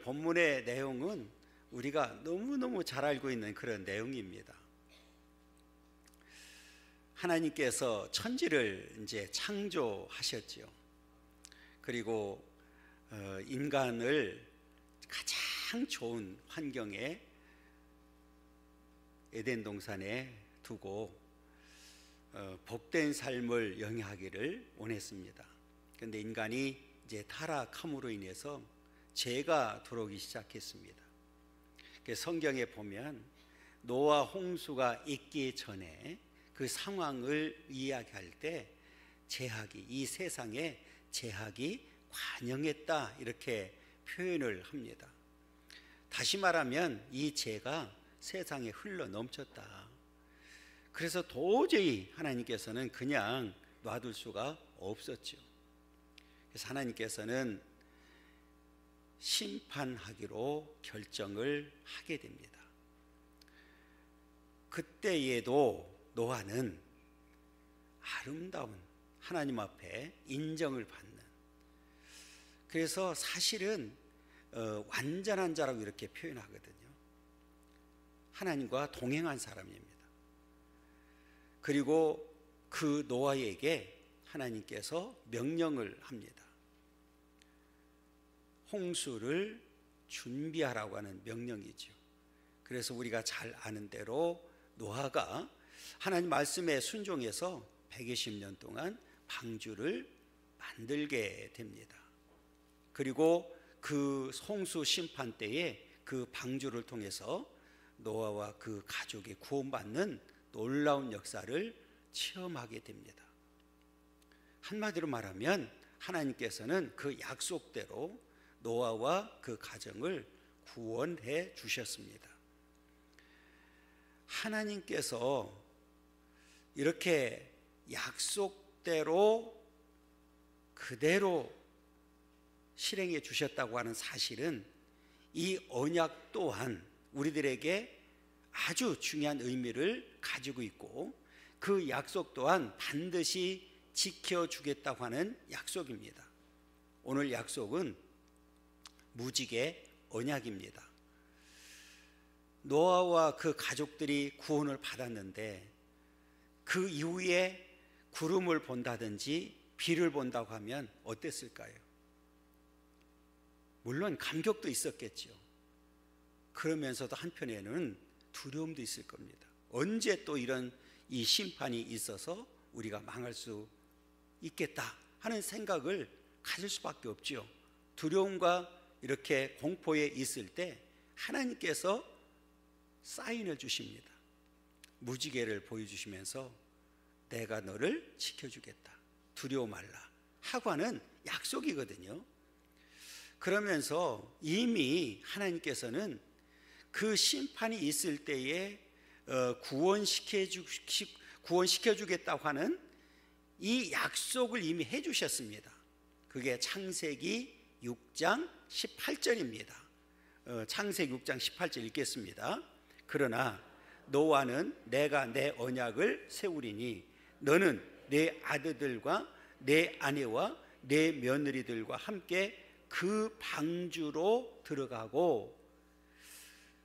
본문의 내용은 우리가 너무너무 잘 알고 있는 그런 내용입니다. 하나님께서 천지를 이제 창조하셨지요. 그리고 인간을 가장 좋은 환경에 에덴 동산에 두고 복된 삶을 영위하기를 원했습니다. 그런데 인간이 이제 타락함으로 인해서 죄가 들어오기 시작했습니다. 성경에 보면 노아 홍수가 있기 전에 그 상황을 이야기할 때 죄악이, 이 세상에 죄악이 관영했다 이렇게 표현을 합니다. 다시 말하면 이 죄가 세상에 흘러 넘쳤다. 그래서 도저히 하나님께서는 그냥 놔둘 수가 없었죠. 그래서 하나님께서는 심판하기로 결정을 하게 됩니다. 그때에도 노아는 아름다운 하나님 앞에 인정을 받는, 그래서 사실은 완전한 자라고 이렇게 표현하거든요. 하나님과 동행한 사람입니다. 그리고 그 노아에게 하나님께서 명령을 합니다. 홍수를 준비하라고 하는 명령이죠. 그래서 우리가 잘 아는 대로 노아가 하나님 말씀에 순종해서 120년 동안 방주를 만들게 됩니다. 그리고 그 홍수 심판 때에 그 방주를 통해서 노아와 그 가족이 구원받는 놀라운 역사를 체험하게 됩니다. 한마디로 말하면 하나님께서는 그 약속대로 노아와 그 가정을 구원해 주셨습니다. 하나님께서 이렇게 약속대로 그대로 실행해 주셨다고 하는 사실은 이 언약 또한 우리들에게 아주 중요한 의미를 가지고 있고, 그 약속 또한 반드시 지켜주겠다고 하는 약속입니다. 오늘 약속은 무지개 언약입니다. 노아와 그 가족들이 구원을 받았는데 그 이후에 구름을 본다든지 비를 본다고 하면 어땠을까요? 물론 감격도 있었겠죠. 그러면서도 한편에는 두려움도 있을 겁니다. 언제 또 이런 이 심판이 있어서 우리가 망할 수 있겠다 하는 생각을 가질 수밖에 없죠. 두려움과 이렇게 공포에 있을 때 하나님께서 사인을 주십니다. 무지개를 보여주시면서 내가 너를 지켜주겠다, 두려워 말라 하고 하는 약속이거든요. 그러면서 이미 하나님께서는 그 심판이 있을 때에 구원시켜주겠다고 하는 이 약속을 이미 해주셨습니다. 그게 창세기 6장 18절입니다. 창세기 6장 18절 읽겠습니다. 그러나 노아는 내가 내 언약을 세우리니 너는 내 아들들과 내 아내와 내 며느리들과 함께 그 방주로 들어가고,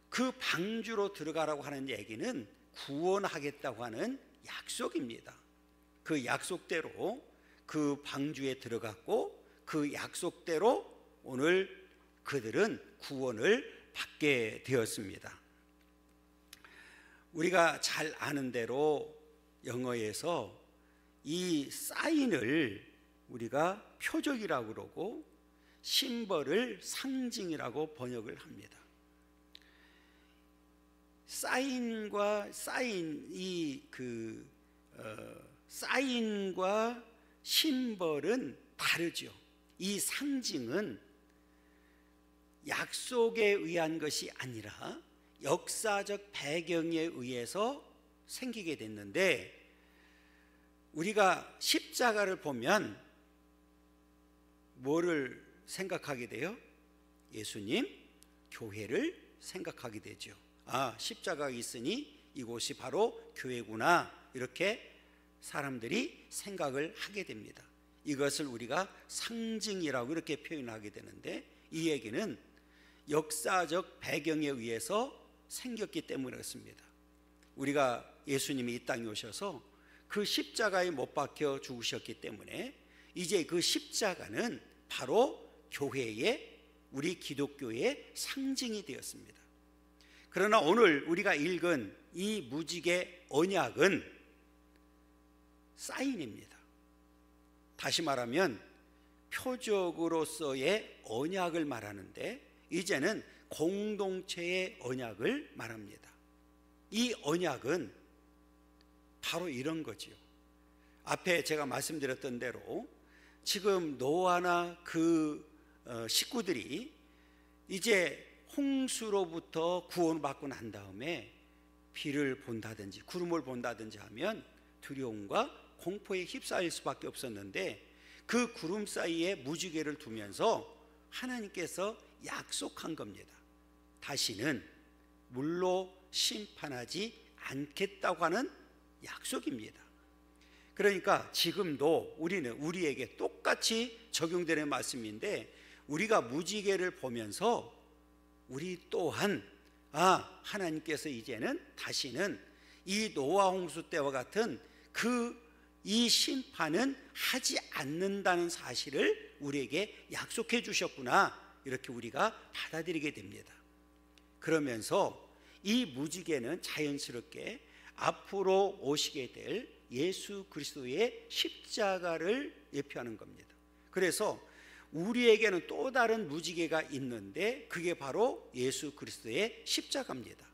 그 방주로 들어가라고 하는 얘기는 구원하겠다고 하는 약속입니다. 그 약속대로 그 방주에 들어갔고, 그 약속대로 오늘 그들은 구원을 받게 되었습니다. 우리가 잘 아는 대로 영어에서 이 사인을 우리가 표적이라고 그러고 심벌을 상징이라고 번역을 합니다. 사인과 심벌은 다르죠. 이 상징은 약속에 의한 것이 아니라 역사적 배경에 의해서 생기게 됐는데, 우리가 십자가를 보면 뭐를 생각하게 돼요? 예수님, 교회를 생각하게 되죠. 아, 십자가가 있으니 이곳이 바로 교회구나, 이렇게 사람들이 생각을 하게 됩니다. 이것을 우리가 상징이라고 이렇게 표현하게 되는데, 이 얘기는 역사적 배경에 의해서 생겼기 때문에 그렇습니다. 우리가 예수님이 이 땅에 오셔서 그 십자가에 못 박혀 죽으셨기 때문에 이제 그 십자가는 바로 교회의, 우리 기독교의 상징이 되었습니다. 그러나 오늘 우리가 읽은 이 무지개 언약은 사인입니다. 다시 말하면 표적으로서의 언약을 말하는데 이제는 공동체의 언약을 말합니다. 이 언약은 바로 이런 거지요. 앞에 제가 말씀드렸던 대로 지금 노아나 그 식구들이 이제 홍수로부터 구원받고 난 다음에 비를 본다든지 구름을 본다든지 하면 두려움과 공포에 휩싸일 수밖에 없었는데 그 구름 사이에 무지개를 두면서 하나님께서 약속한 겁니다. 다시는 물로 심판하지 않겠다고 하는 약속입니다. 그러니까 지금도 우리는 우리에게 똑같이 적용되는 말씀인데 우리가 무지개를 보면서 우리 또한 하나님께서 이제는 다시는 이 노아 홍수 때와 같은 이 심판은 하지 않는다는 사실을 우리에게 약속해 주셨구나, 이렇게 우리가 받아들이게 됩니다. 그러면서 이 무지개는 자연스럽게 앞으로 오시게 될 예수 그리스도의 십자가를 예표하는 겁니다. 그래서 우리에게는 또 다른 무지개가 있는데 그게 바로 예수 그리스도의 십자가입니다.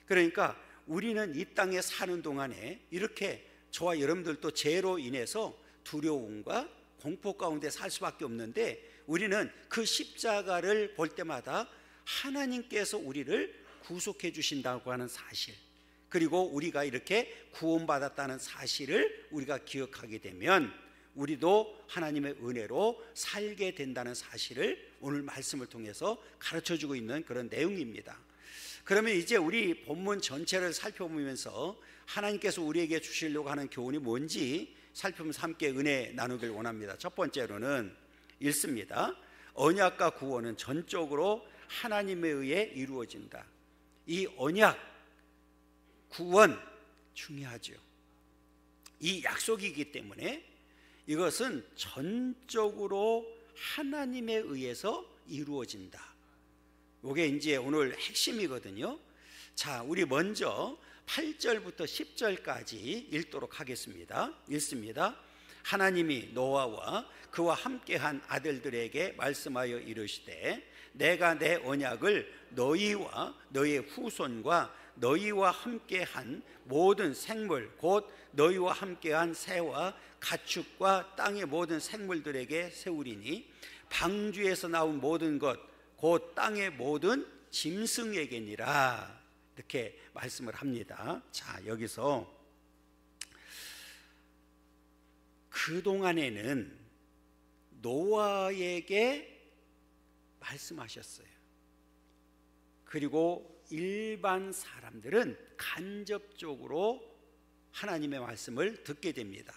그러니까 우리는 이 땅에 사는 동안에 이렇게 저와 여러분들도 죄로 인해서 두려움과 공포 가운데 살 수밖에 없는데 우리는 그 십자가를 볼 때마다 하나님께서 우리를 구속해 주신다고 하는 사실, 그리고 우리가 이렇게 구원받았다는 사실을 우리가 기억하게 되면 우리도 하나님의 은혜로 살게 된다는 사실을 오늘 말씀을 통해서 가르쳐주고 있는 그런 내용입니다. 그러면 이제 우리 본문 전체를 살펴보면서 하나님께서 우리에게 주시려고 하는 교훈이 뭔지 살펴보면서 함께 은혜 나누길 원합니다. 첫 번째로는 읽습니다. 언약과 구원은 전적으로 하나님에 의해 이루어진다. 이 언약, 구원 중요하죠. 이 약속이기 때문에 이것은 전적으로 하나님에 의해서 이루어진다. 이게 이제 오늘 핵심이거든요. 자, 우리 먼저 8절부터 10절까지 읽도록 하겠습니다. 읽습니다. 하나님이 노아와 그와 함께한 아들들에게 말씀하여 이르시되 내가 내 언약을 너희와 너희의 후손과 너희와 함께한 모든 생물 곧 너희와 함께한 새와 가축과 땅의 모든 생물들에게 세우리니 방주에서 나온 모든 것 곧 땅의 모든 짐승에게니라, 이렇게 말씀을 합니다. 자, 여기서 그동안에는 노아에게 말씀하셨어요. 그리고 일반 사람들은 간접적으로 하나님의 말씀을 듣게 됩니다.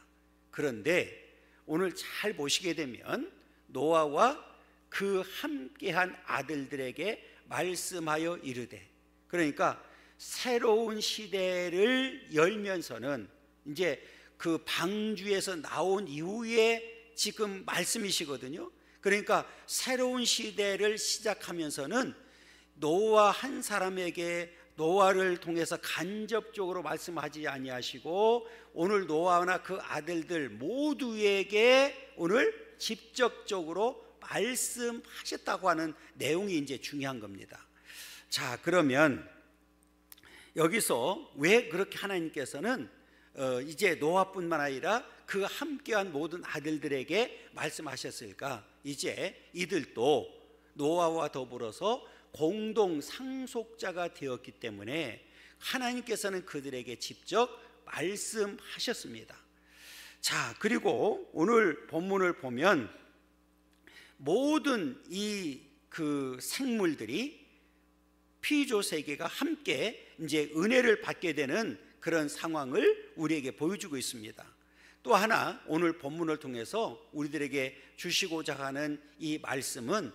그런데 오늘 잘 보시게 되면 노아와 그 함께한 아들들에게 말씀하여 이르되, 그러니까 새로운 시대를 열면서는 이제 그 방주에서 나온 이후에 지금 말씀이시거든요. 그러니까 새로운 시대를 시작하면서는 노아 한 사람에게 노아를 통해서 간접적으로 말씀하지 아니하시고 오늘 노아나 그 아들들 모두에게 오늘 직접적으로 말씀하셨다고 하는 내용이 이제 중요한 겁니다. 자, 그러면 여기서 왜 그렇게 하나님께서는 이제 노아뿐만 아니라 그 함께한 모든 아들들에게 말씀하셨을까? 이제 이들도 노아와 더불어서 공동 상속자가 되었기 때문에 하나님께서는 그들에게 직접 말씀하셨습니다. 자, 그리고 오늘 본문을 보면 모든 그 생물들이 피조 세계가 함께 이제 은혜를 받게 되는 그런 상황을 우리에게 보여주고 있습니다. 또 하나 오늘 본문을 통해서 우리들에게 주시고자 하는 이 말씀은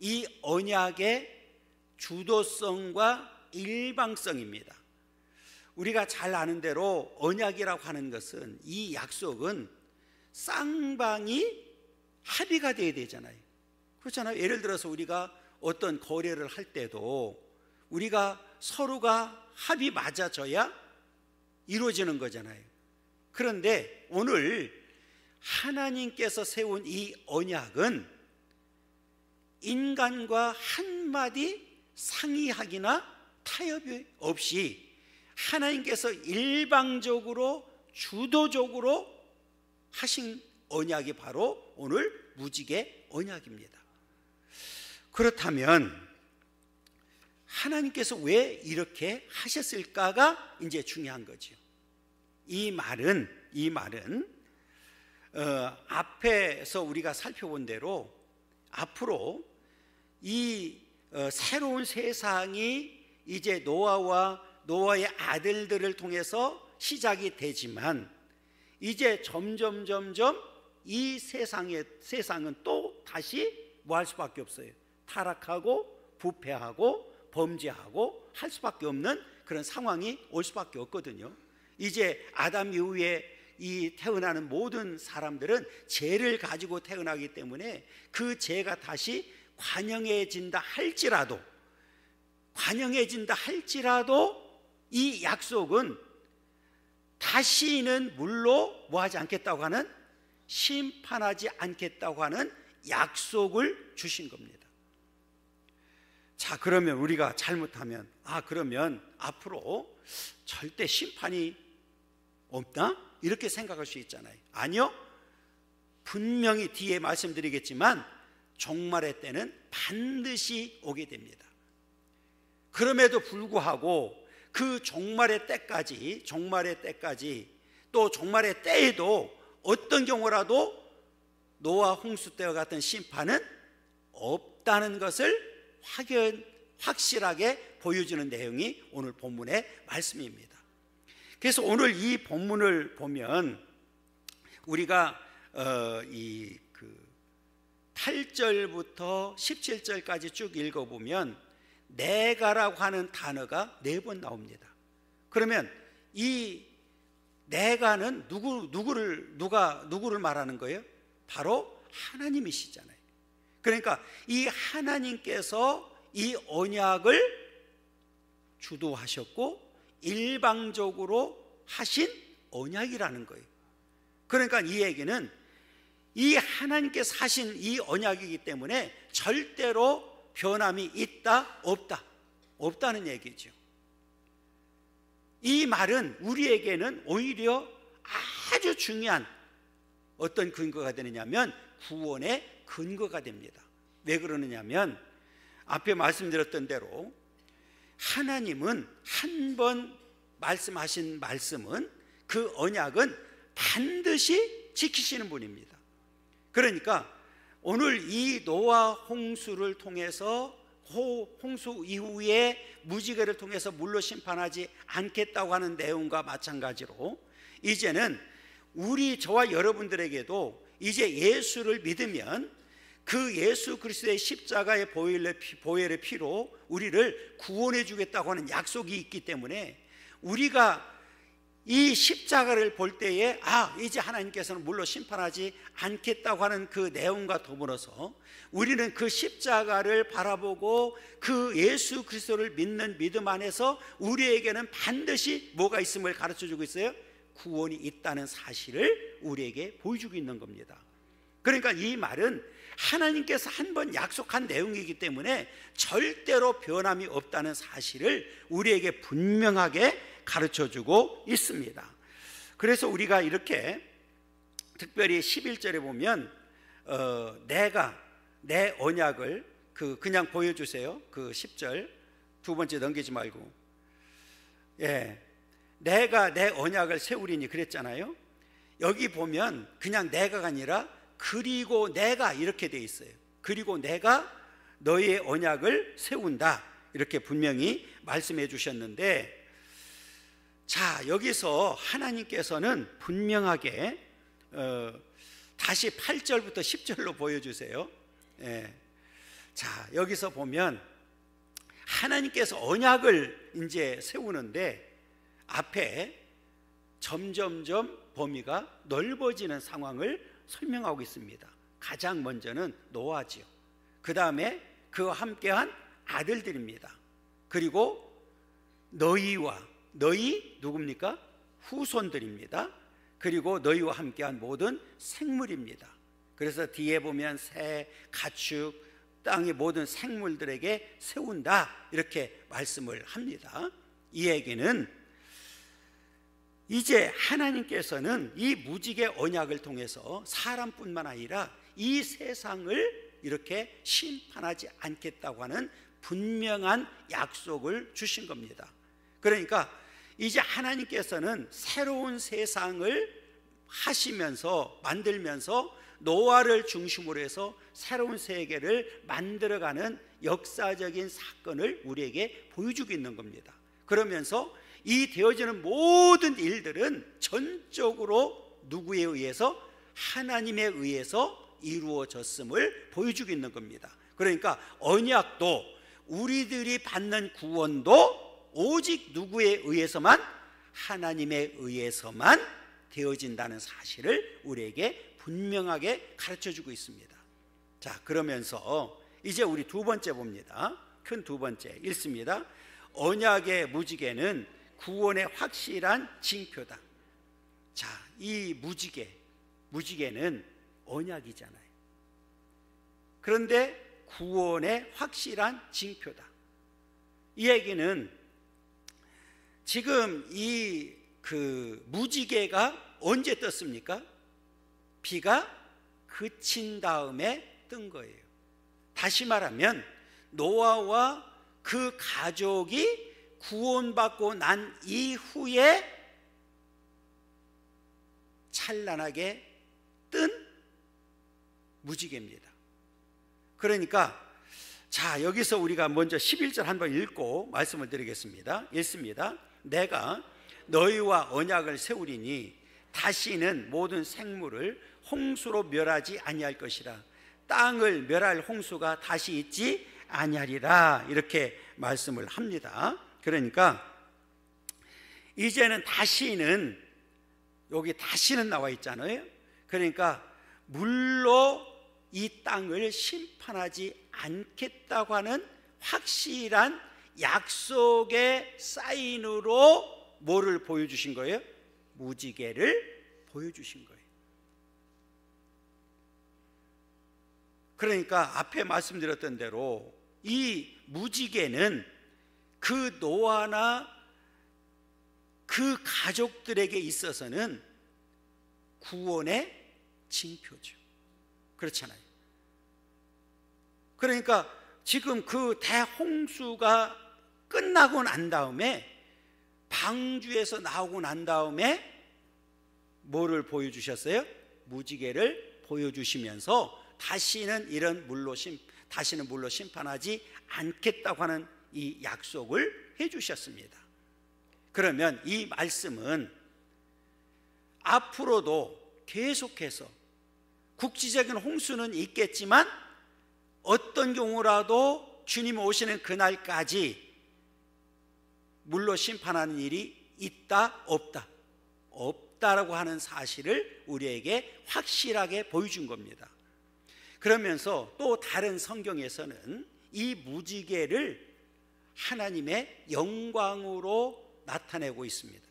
이 언약의 주도성과 일방성입니다. 우리가 잘 아는 대로 언약이라고 하는 것은, 이 약속은 쌍방이 합의가 돼야 되잖아요. 그렇잖아요. 예를 들어서 우리가 어떤 거래를 할 때도 우리가 서로가 합이 맞아져야 이루어지는 거잖아요. 그런데 오늘 하나님께서 세운 이 언약은 인간과 한마디 상의하기나 타협이 없이 하나님께서 일방적으로 주도적으로 하신 언약이 바로 오늘 무지개 언약입니다. 그렇다면 하나님께서 왜 이렇게 하셨을까가 이제 중요한 거죠. 이 말은 앞에서 우리가 살펴본 대로 앞으로 이 새로운 세상이 이제 노아의 아들들을 통해서 시작이 되지만, 이제 점점 이 세상은 또 다시 뭐 할 수밖에 없어요. 타락하고 부패하고 범죄하고 할 수밖에 없는 그런 상황이 올 수밖에 없거든요. 이제 아담 이후에 이 태어나는 모든 사람들은 죄를 가지고 태어나기 때문에 그 죄가 다시 관영해진다 할지라도 이 약속은 다시는 물로 뭐하지 않겠다고 하는, 심판하지 않겠다고 하는 약속을 주신 겁니다. 자, 그러면 우리가 잘못하면 그러면 앞으로 절대 심판이 없나? 이렇게 생각할 수 있잖아요. 아니요, 분명히 뒤에 말씀드리겠지만 종말의 때는 반드시 오게 됩니다. 그럼에도 불구하고 그 종말의 때까지 또 종말의 때에도 어떤 경우라도 노아 홍수 때와 같은 심판은 없다는 것을 확실하게 보여주는 내용이 오늘 본문의 말씀입니다. 그래서 오늘 이 본문을 보면 우리가 이 8절부터 17절까지 쭉 읽어보면 내가라고 하는 단어가 4번 나옵니다. 그러면 이 내가는 누구를 말하는 거예요? 바로 하나님이시잖아요. 그러니까 이 하나님께서 이 언약을 주도하셨고 일방적으로 하신 언약이라는 거예요. 그러니까 이 얘기는 이 하나님께서 하신 이 언약이기 때문에 절대로 변함이 있다 없다는 얘기죠. 이 말은 우리에게는 오히려 아주 중요한 어떤 근거가 되느냐면 구원의 근거가 됩니다. 왜 그러느냐면 앞에 말씀드렸던 대로 하나님은 한 번 말씀하신 말씀은, 그 언약은 반드시 지키시는 분입니다. 그러니까 오늘 이 노아 홍수를 통해서 홍수 이후에 무지개를 통해서 물로 심판하지 않겠다고 하는 내용과 마찬가지로 이제는 저와 여러분들에게도 이제 예수를 믿으면 그 예수 그리스도의 십자가의 보혈의 피로 우리를 구원해 주겠다고 하는 약속이 있기 때문에 우리가 이 십자가를 볼 때에 이제 하나님께서는 물로 심판하지 않겠다고 하는 그 내용과 더불어서 우리는 그 십자가를 바라보고 그 예수 그리스도를 믿는 믿음 안에서 우리에게는 반드시 뭐가 있음을 가르쳐주고 있어요? 구원이 있다는 사실을 우리에게 보여주고 있는 겁니다. 그러니까 이 말은 하나님께서 한 번 약속한 내용이기 때문에 절대로 변함이 없다는 사실을 우리에게 분명하게 가르쳐주고 있습니다. 그래서 우리가 이렇게 특별히 11절에 보면 내가 내 언약을 그냥 보여주세요. 그 10절 두 번째 넘기지 말고, 내가 내 언약을 세우리니 그랬잖아요. 여기 보면 그냥 내가가 아니라 그리고 내가 이렇게 돼 있어요. 그리고 내가 너의 언약을 세운다, 이렇게 분명히 말씀해 주셨는데, 자, 여기서 하나님께서는 분명하게 다시 8절부터 10절로 보여주세요. 자, 여기서 보면 하나님께서 언약을 이제 세우는데 앞에 점점점 범위가 넓어지는 상황을 설명하고 있습니다. 가장 먼저는 노아지요. 그 다음에 그와 함께한 아들들입니다. 그리고 너희 누굽니까? 후손들입니다. 그리고 너희와 함께한 모든 생물입니다. 그래서 뒤에 보면 새, 가축, 땅의 모든 생물들에게 세운다 이렇게 말씀을 합니다. 이 얘기는 이제 하나님께서는 이 무지개 언약을 통해서 사람뿐만 아니라 이 세상을 이렇게 심판하지 않겠다고 하는 분명한 약속을 주신 겁니다. 그러니까 이제 하나님께서는 새로운 세상을 하시면서 만들면서 노아를 중심으로 해서 새로운 세계를 만들어가는 역사적인 사건을 우리에게 보여주고 있는 겁니다. 그러면서 이 되어지는 모든 일들은 전적으로 누구에 의해서? 하나님에 의해서 이루어졌음을 보여주고 있는 겁니다. 그러니까 언약도 우리들이 받는 구원도 오직 누구에 의해서만? 하나님에 의해서만 되어진다는 사실을 우리에게 분명하게 가르쳐주고 있습니다. 자, 그러면서 이제 우리 두 번째 봅니다. 큰 두 번째 읽습니다. 언약의 무지개는 구원의 확실한 징표다. 자, 이 무지개는 언약이잖아요. 그런데 구원의 확실한 징표다. 이 얘기는 지금 이 무지개가 언제 떴습니까? 비가 그친 다음에 뜬 거예요. 다시 말하면 노아와 그 가족이 구원받고 난 이후에 찬란하게 뜬 무지개입니다. 그러니까 자, 여기서 우리가 먼저 11절 한번 읽고 말씀을 드리겠습니다. 읽습니다. 내가 너희와 언약을 세우리니 다시는 모든 생물을 홍수로 멸하지 아니할 것이라. 땅을 멸할 홍수가 다시 있지 아니하리라. 이렇게 말씀을 합니다. 그러니까 이제는 다시는, 여기 다시는 나와 있잖아요. 그러니까 물로 이 땅을 심판하지 않겠다고 하는 확실한 약속의 사인으로 뭐를 보여주신 거예요? 무지개를 보여주신 거예요. 그러니까 앞에 말씀드렸던 대로 이 무지개는 그 노아나 그 가족들에게 있어서는 구원의 징표죠. 그렇잖아요. 그러니까 지금 그 대홍수가 끝나고 난 다음에, 방주에서 나오고 난 다음에 뭐를 보여주셨어요? 무지개를 보여주시면서 다시는 이런 다시는 물로 심판하지 않겠다고 하는 이 약속을 해주셨습니다. 그러면 이 말씀은 앞으로도 계속해서 국지적인 홍수는 있겠지만 어떤 경우라도 주님 오시는 그날까지 물로 심판하는 일이 있다 없다? 없다라고 하는 사실을 우리에게 확실하게 보여준 겁니다. 그러면서 또 다른 성경에서는 이 무지개를 하나님의 영광으로 나타내고 있습니다.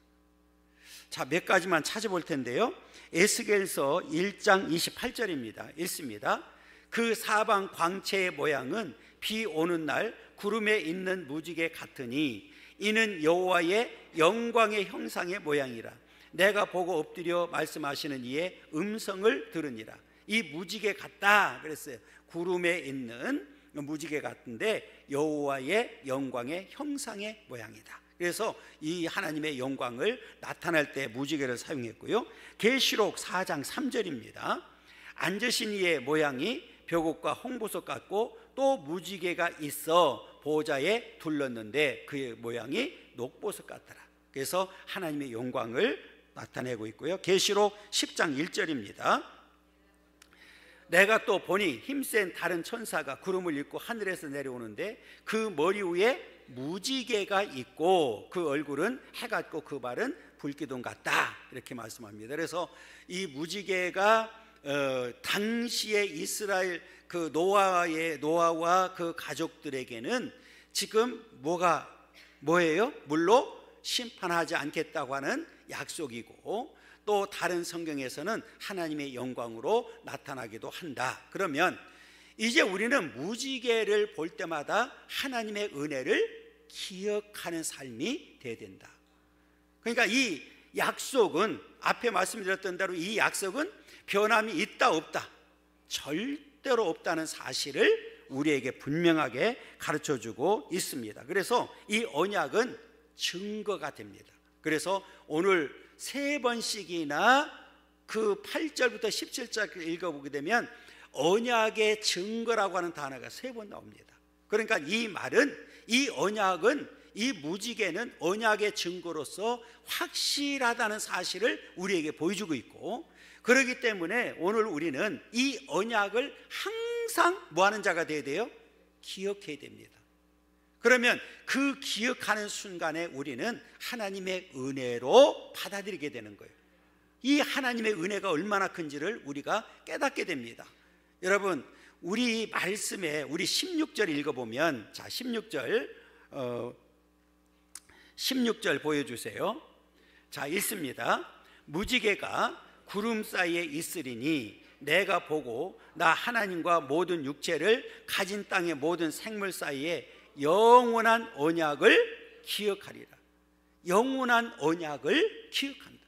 자, 몇 가지만 찾아볼 텐데요. 에스겔서 1장 28절입니다. 읽습니다. 그 사방 광채의 모양은 비 오는 날 구름에 있는 무지개 같으니 이는 여호와의 영광의 형상의 모양이라. 내가 보고 엎드려 말씀하시는 이의 음성을 들으니라. 이 무지개 같다 그랬어요. 구름에 있는 무지개 같은데 여호와의 영광의 형상의 모양이다. 그래서 이 하나님의 영광을 나타낼 때 무지개를 사용했고요. 계시록 4장 3절입니다. 앉으신 이의 모양이 벽옥과 홍보석 같고 또 무지개가 있어 보좌에 둘렀는데 그의 모양이 녹보석 같더라. 그래서 하나님의 영광을 나타내고 있고요. 계시록 10장 1절입니다. 내가 또 보니 힘센 다른 천사가 구름을 입고 하늘에서 내려오는데 그 머리 위에 무지개가 있고 그 얼굴은 해 같고 그 발은 불기둥 같다, 이렇게 말씀합니다. 그래서 이 무지개가 당시에 이스라엘 그 노아와 그 가족들에게는 지금 뭐예요? 물로 심판하지 않겠다고 하는 약속이고, 또 다른 성경에서는 하나님의 영광으로 나타나기도 한다. 그러면 이제 우리는 무지개를 볼 때마다 하나님의 은혜를 기억하는 삶이 돼야 된다. 그러니까 이 약속은, 앞에 말씀드렸던 대로 이 약속은 변함이 있다 없다, 절대로 없다는 사실을 우리에게 분명하게 가르쳐주고 있습니다. 그래서 이 언약은 증거가 됩니다. 그래서 오늘 3번씩이나 그 8절부터 17절까지 읽어보게 되면 언약의 증거라고 하는 단어가 3번 나옵니다. 그러니까 이 말은, 이 언약은, 이 무지개는 언약의 증거로서 확실하다는 사실을 우리에게 보여주고 있고, 그렇기 때문에 오늘 우리는 이 언약을 항상 뭐하는 자가 되어야 돼요? 기억해야 됩니다. 그러면 그 기억하는 순간에 우리는 하나님의 은혜로 받아들이게 되는 거예요. 이 하나님의 은혜가 얼마나 큰지를 우리가 깨닫게 됩니다. 여러분, 우리 말씀에 우리 16절 읽어보면, 자 16절 보여주세요. 자, 읽습니다. 무지개가 구름 사이에 있으리니 내가 보고 나 하나님과 모든 육체를 가진 땅의 모든 생물 사이에 영원한 언약을 기억하리라. 영원한 언약을 기억한다.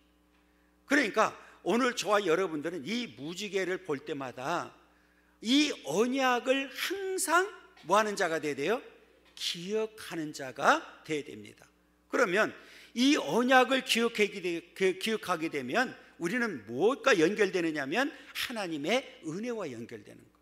그러니까 오늘 저와 여러분들은 이 무지개를 볼 때마다 이 언약을 항상 뭐하는 자가 되어야 돼요? 기억하는 자가 되어야 됩니다. 그러면 이 언약을 기억하게 되면 우리는 무엇과 연결되느냐 하면 하나님의 은혜와 연결되는 거예요.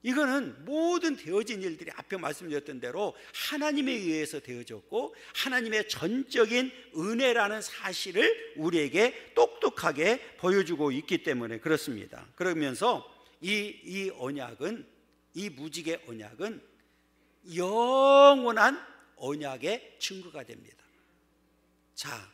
이거는 모든 되어진 일들이 앞에 말씀드렸던 대로 하나님에 의해서 되어졌고, 하나님의 전적인 은혜라는 사실을 우리에게 똑똑하게 보여주고 있기 때문에 그렇습니다. 그러면서 이 언약은, 이 무지개 언약은 영원한 언약의 증거가 됩니다. 자,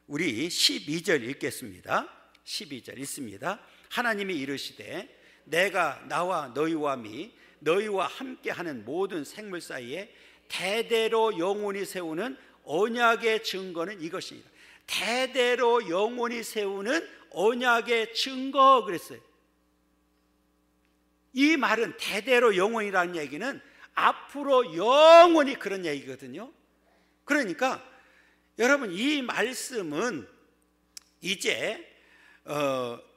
우리 12절 읽겠습니다. 12절 읽습니다. 하나님이 이르시되 내가 나와 너희와 미 너희와 함께하는 모든 생물 사이에 대대로 영원히 세우는 언약의 증거는 이것입니다. 대대로 영원히 세우는 언약의 증거 그랬어요. 이 말은, 대대로 영원이라는 얘기는 앞으로 영원히 그런 얘기거든요. 그러니까 여러분, 이 말씀은 이제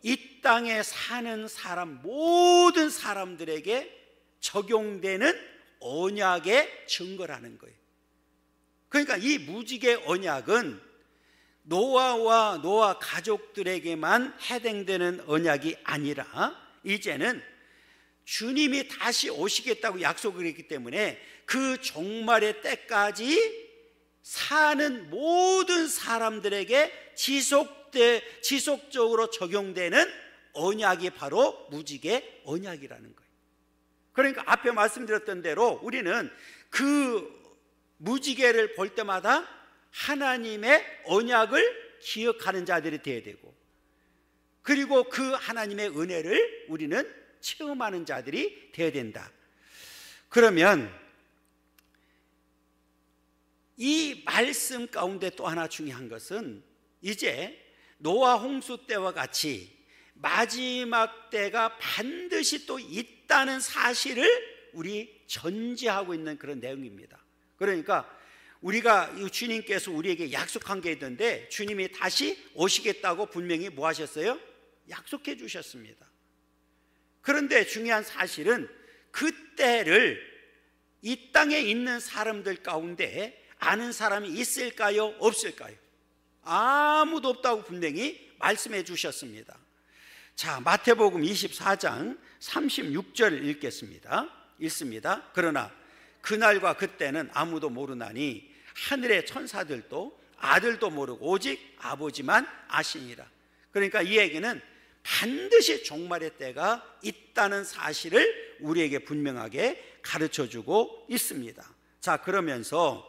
이 땅에 사는 사람, 모든 사람들에게 적용되는 언약의 증거라는 거예요. 그러니까 이 무지개 언약은 노아와 노아 가족들에게만 해당되는 언약이 아니라 이제는 주님이 다시 오시겠다고 약속을 했기 때문에 그 종말의 때까지 사는 모든 사람들에게 지속적으로 적용되는 언약이 바로 무지개 언약이라는 거예요. 그러니까 앞에 말씀드렸던 대로 우리는 그 무지개를 볼 때마다 하나님의 언약을 기억하는 자들이 되어야 되고, 그리고 그 하나님의 은혜를 우리는 체험하는 자들이 되어야 된다. 그러면 이 말씀 가운데 또 하나 중요한 것은, 이제 노아 홍수 때와 같이 마지막 때가 반드시 또 있다는 사실을 우리 전제하고 있는 그런 내용입니다. 그러니까 우리가 주님께서 우리에게 약속한 게 있는데, 주님이 다시 오시겠다고 분명히 뭐 하셨어요? 약속해 주셨습니다. 그런데 중요한 사실은 그때를 이 땅에 있는 사람들 가운데 아는 사람이 있을까요? 없을까요? 아무도 없다고 분명히 말씀해 주셨습니다. 자, 마태복음 24장 36절을 읽습니다. 그러나 그날과 그때는 아무도 모르나니 하늘의 천사들도 아들도 모르고 오직 아버지만 아시니라. 그러니까 이 얘기는 반드시 종말의 때가 있다는 사실을 우리에게 분명하게 가르쳐주고 있습니다. 자, 그러면서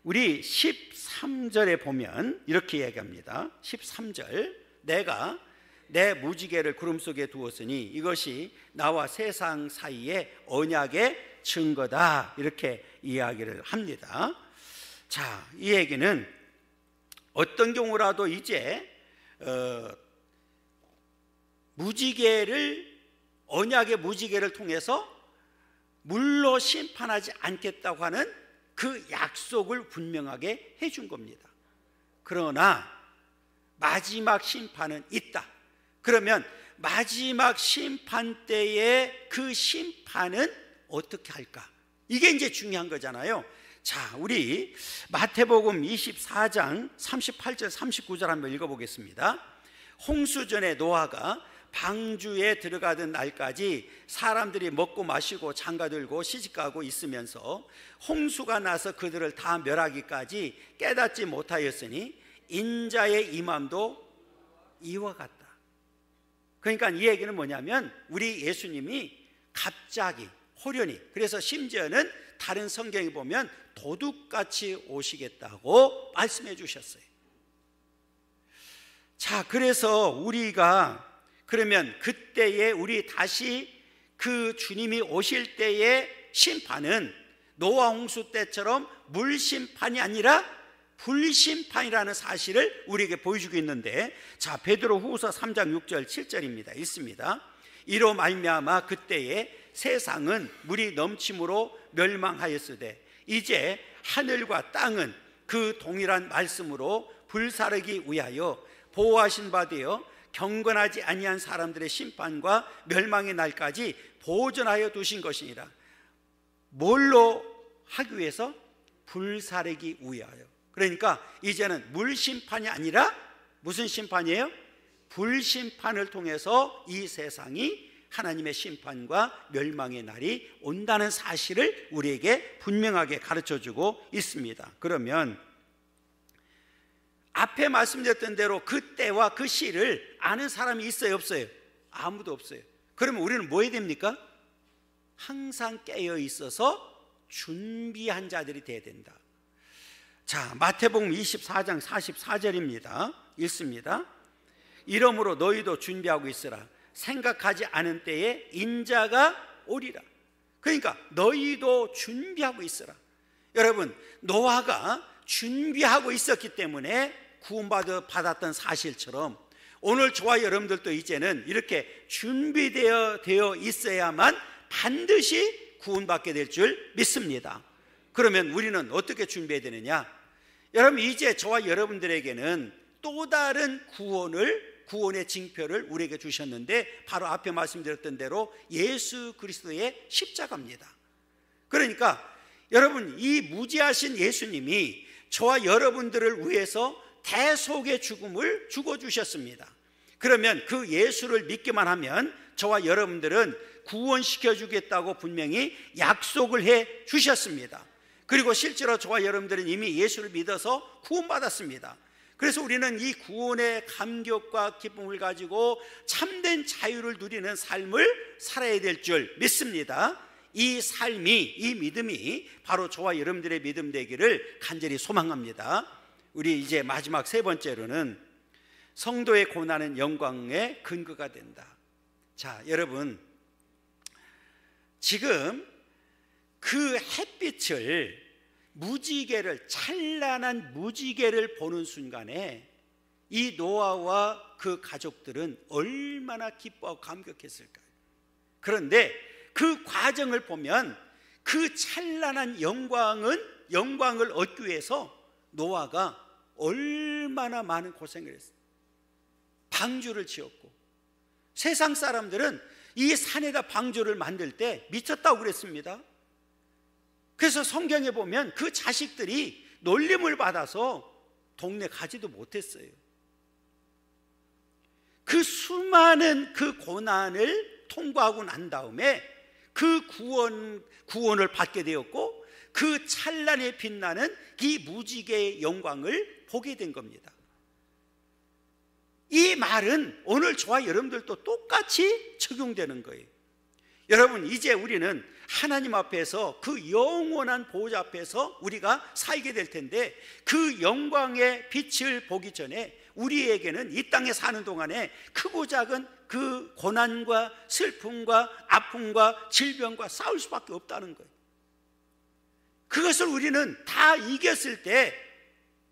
우리 13절에 보면 이렇게 얘기합니다. 13절, 내가 내 무지개를 구름 속에 두었으니 이것이 나와 세상 사이의 언약의 증거다, 이렇게 이야기를 합니다. 자, 이 얘기는 어떤 경우라도 이제 언약의 무지개를 통해서 물로 심판하지 않겠다고 하는 그 약속을 분명하게 해준 겁니다. 그러나 마지막 심판은 있다. 그러면 마지막 심판 때에 그 심판은 어떻게 할까? 이게 이제 중요한 거잖아요. 자, 우리 마태복음 24장 38절 39절 한번 읽어보겠습니다. 홍수전에 노아가 방주에 들어가던 날까지 사람들이 먹고 마시고 장가들고 시집가고 있으면서 홍수가 나서 그들을 다 멸하기까지 깨닫지 못하였으니 인자의 임함도 이와 같다. 그러니까 이 얘기는 뭐냐면 우리 예수님이 갑자기 호련히, 그래서 심지어는 다른 성경에 보면 도둑같이 오시겠다고 말씀해 주셨어요. 자, 그래서 우리가 그러면 그때에 우리 다시 그 주님이 오실 때의 심판은 노아 홍수 때처럼 물심판이 아니라 불심판이라는 사실을 우리에게 보여주고 있는데, 자, 베드로후서 3장 6절 7절입니다. 읽습니다. 이로 말미암아 그때에 세상은 물이 넘침으로 멸망하였으되 이제 하늘과 땅은 그 동일한 말씀으로 불사르기 위하여 보호하신 바 되어 경건하지 아니한 사람들의 심판과 멸망의 날까지 보존하여 두신 것이니라. 뭘로 하기 위해서? 불사르기 위하여. 그러니까 이제는 물심판이 아니라 무슨 심판이에요? 불심판을 통해서 이 세상이 하나님의 심판과 멸망의 날이 온다는 사실을 우리에게 분명하게 가르쳐주고 있습니다. 그러면 앞에 말씀드렸던 대로 그 때와 그 시를 아는 사람이 있어요, 없어요? 아무도 없어요. 그러면 우리는 뭐 해야 됩니까? 항상 깨어 있어서 준비한 자들이 돼야 된다. 자, 마태복음 24장 44절입니다. 읽습니다. 이러므로 너희도 준비하고 있으라. 생각하지 않은 때에 인자가 오리라. 그러니까 너희도 준비하고 있으라. 여러분, 노아가 준비하고 있었기 때문에 구원받았던 사실처럼 오늘 저와 여러분들도 이제는 이렇게 준비되어 있어야만 반드시 구원받게 될 줄 믿습니다. 그러면 우리는 어떻게 준비해야 되느냐? 여러분, 이제 저와 여러분들에게는 또 다른 구원의 징표를 우리에게 주셨는데 바로 앞에 말씀드렸던 대로 예수 그리스도의 십자가입니다. 그러니까 여러분, 이 무지하신 예수님이 저와 여러분들을 위해서 대속의 죽음을 죽어주셨습니다. 그러면 그 예수를 믿기만 하면 저와 여러분들은 구원시켜 주겠다고 분명히 약속을 해 주셨습니다. 그리고 실제로 저와 여러분들은 이미 예수를 믿어서 구원받았습니다. 그래서 우리는 이 구원의 감격과 기쁨을 가지고 참된 자유를 누리는 삶을 살아야 될 줄 믿습니다. 이 삶이, 이 믿음이 바로 저와 여러분들의 믿음 되기를 간절히 소망합니다. 우리 이제 마지막 세 번째로는 성도의 고난은 영광의 근거가 된다. 자, 여러분, 지금 그 햇빛을, 무지개를, 찬란한 무지개를 보는 순간에 이 노아와 그 가족들은 얼마나 기뻐하고 감격했을까요? 그런데 그 과정을 보면 그 찬란한 영광을 얻기 위해서 노아가 얼마나 많은 고생을 했어요. 방주를 지었고, 세상 사람들은 이 산에다 방주를 만들 때 미쳤다고 그랬습니다. 그래서 성경에 보면 그 자식들이 놀림을 받아서 동네 가지도 못했어요. 그 수많은 그 고난을 통과하고 난 다음에 그 구원을 받게 되었고, 그 찬란히 빛나는 이 무지개의 영광을 보게 된 겁니다. 이 말은 오늘 저와 여러분들도 똑같이 적용되는 거예요. 여러분, 이제 우리는 하나님 앞에서 그 영원한 보호자 앞에서 우리가 살게 될 텐데, 그 영광의 빛을 보기 전에 우리에게는 이 땅에 사는 동안에 크고 작은 그 고난과 슬픔과 아픔과 질병과 싸울 수밖에 없다는 거예요. 그것을 우리는 다 이겼을 때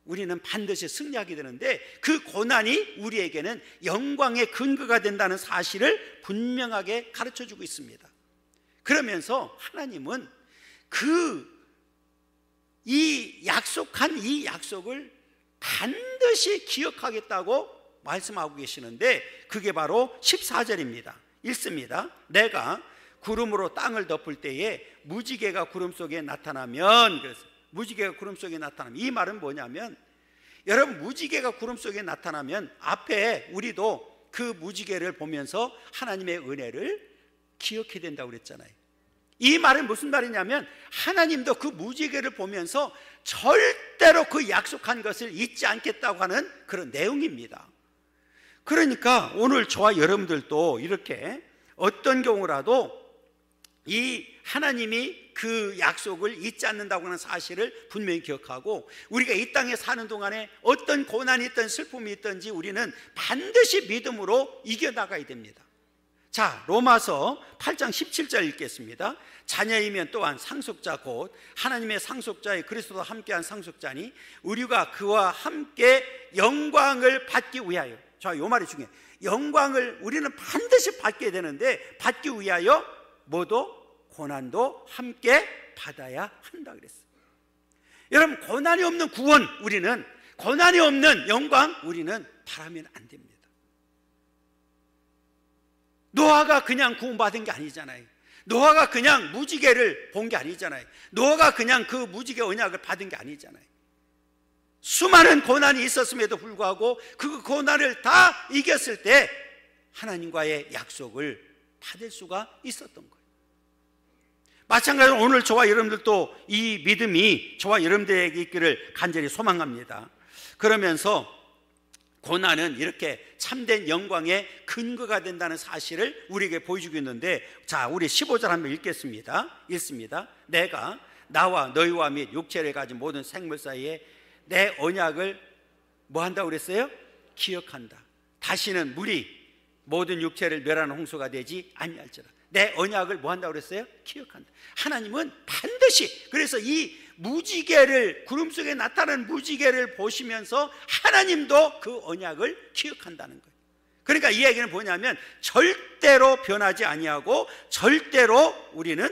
우리는 반드시 승리하게 되는데, 그 고난이 우리에게는 영광의 근거가 된다는 사실을 분명하게 가르쳐주고 있습니다. 그러면서 하나님은 이 약속한 이 약속을 반드시 기억하겠다고 말씀하고 계시는데, 그게 바로 14절입니다. 읽습니다. 내가 구름으로 땅을 덮을 때에 무지개가 구름 속에 나타나면, 그래서 무지개가 구름 속에 나타나면, 이 말은 뭐냐면, 여러분, 무지개가 구름 속에 나타나면 앞에 우리도 그 무지개를 보면서 하나님의 은혜를 기억해야 된다고 그랬잖아요. 이 말은 무슨 말이냐면, 하나님도 그 무지개를 보면서 절대로 그 약속한 것을 잊지 않겠다고 하는 그런 내용입니다. 그러니까 오늘 저와 여러분들도 이렇게 어떤 경우라도 이 하나님이 그 약속을 잊지 않는다고 하는 사실을 분명히 기억하고, 우리가 이 땅에 사는 동안에 어떤 고난이 있든 슬픔이 있든지 우리는 반드시 믿음으로 이겨나가야 됩니다. 자, 로마서 8장 17절 읽겠습니다. 자녀이면 또한 상속자 곧 하나님의 상속자의 그리스도와 함께한 상속자니 우리가 그와 함께 영광을 받기 위하여. 자, 이 말이 중요해요. 영광을 우리는 반드시 받게 되는데, 받기 위하여 뭐도 고난도 함께 받아야 한다 그랬어요. 여러분, 고난이 없는 구원, 우리는 고난이 없는 영광 우리는 바라면 안 됩니다. 노아가 그냥 구원받은 게 아니잖아요. 노아가 그냥 무지개를 본 게 아니잖아요. 노아가 그냥 그 무지개 언약을 받은 게 아니잖아요. 수많은 고난이 있었음에도 불구하고 그 고난을 다 이겼을 때 하나님과의 약속을 받을 수가 있었던 거예요. 마찬가지로 오늘 저와 여러분들도 이 믿음이 저와 여러분들에게 있기를 간절히 소망합니다. 그러면서 고난은 이렇게 참된 영광의 근거가 된다는 사실을 우리에게 보여주고 있는데, 자, 우리 15절 한번 읽겠습니다. 읽습니다. 내가 나와 너희와 및 육체를 가진 모든 생물 사이에 내 언약을 뭐 한다고 그랬어요? 기억한다. 다시는 물이 모든 육체를 멸하는 홍수가 되지 아니할지라. 내 언약을 뭐 한다고 그랬어요? 기억한다. 하나님은 반드시, 그래서 이 무지개를, 구름 속에 나타나는 무지개를 보시면서 하나님도 그 언약을 기억한다는 거예요. 그러니까 이 얘기는 뭐냐면, 절대로 변하지 아니하고 절대로 우리는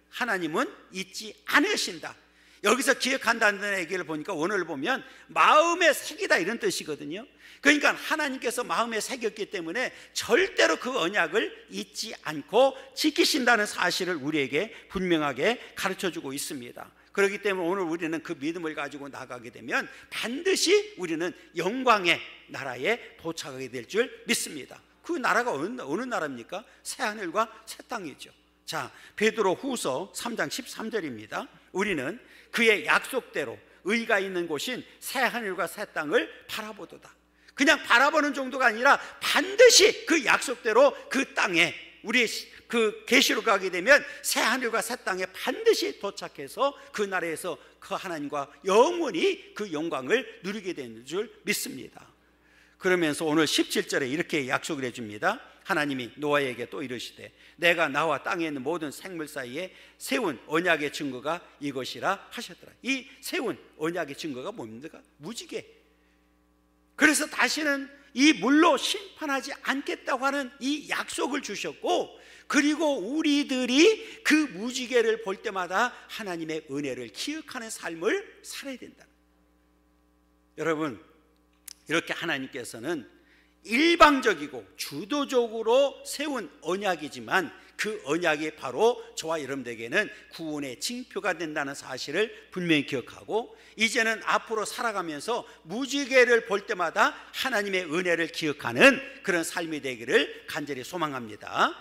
하나님은 잊지 않으신다. 여기서 기억한다는 얘기를 보니까 원어를 보면 마음의 색이다 이런 뜻이거든요. 그러니까 하나님께서 마음에 새겼기 때문에 절대로 그 언약을 잊지 않고 지키신다는 사실을 우리에게 분명하게 가르쳐주고 있습니다. 그렇기 때문에 오늘 우리는 그 믿음을 가지고 나가게 되면 반드시 우리는 영광의 나라에 도착하게 될 줄 믿습니다. 그 나라가 어느 나라입니까? 새하늘과 새 땅이죠. 자, 베드로 후서 3장 13절입니다. 우리는 그의 약속대로 의가 있는 곳인 새하늘과 새 땅을 바라보도다. 그냥 바라보는 정도가 아니라 반드시 그 약속대로 그 땅에, 우리 그 계시로 가게 되면 새하늘과 새 땅에 반드시 도착해서 그 나라에서 그 하나님과 영원히 그 영광을 누리게 되는 줄 믿습니다. 그러면서 오늘 17절에 이렇게 약속을 해줍니다. 하나님이 노아에게 또 이르시되 내가 나와 땅에 있는 모든 생물 사이에 세운 언약의 증거가 이것이라 하셨더라. 이 세운 언약의 증거가 뭡니까? 무지개. 그래서 다시는 이 물로 심판하지 않겠다고 하는 이 약속을 주셨고, 그리고 우리들이 그 무지개를 볼 때마다 하나님의 은혜를 기억하는 삶을 살아야 된다. 여러분, 이렇게 하나님께서는 일방적이고 주도적으로 세운 언약이지만 그 언약이 바로 저와 여러분들에게는 구원의 징표가 된다는 사실을 분명히 기억하고, 이제는 앞으로 살아가면서 무지개를 볼 때마다 하나님의 은혜를 기억하는 그런 삶이 되기를 간절히 소망합니다.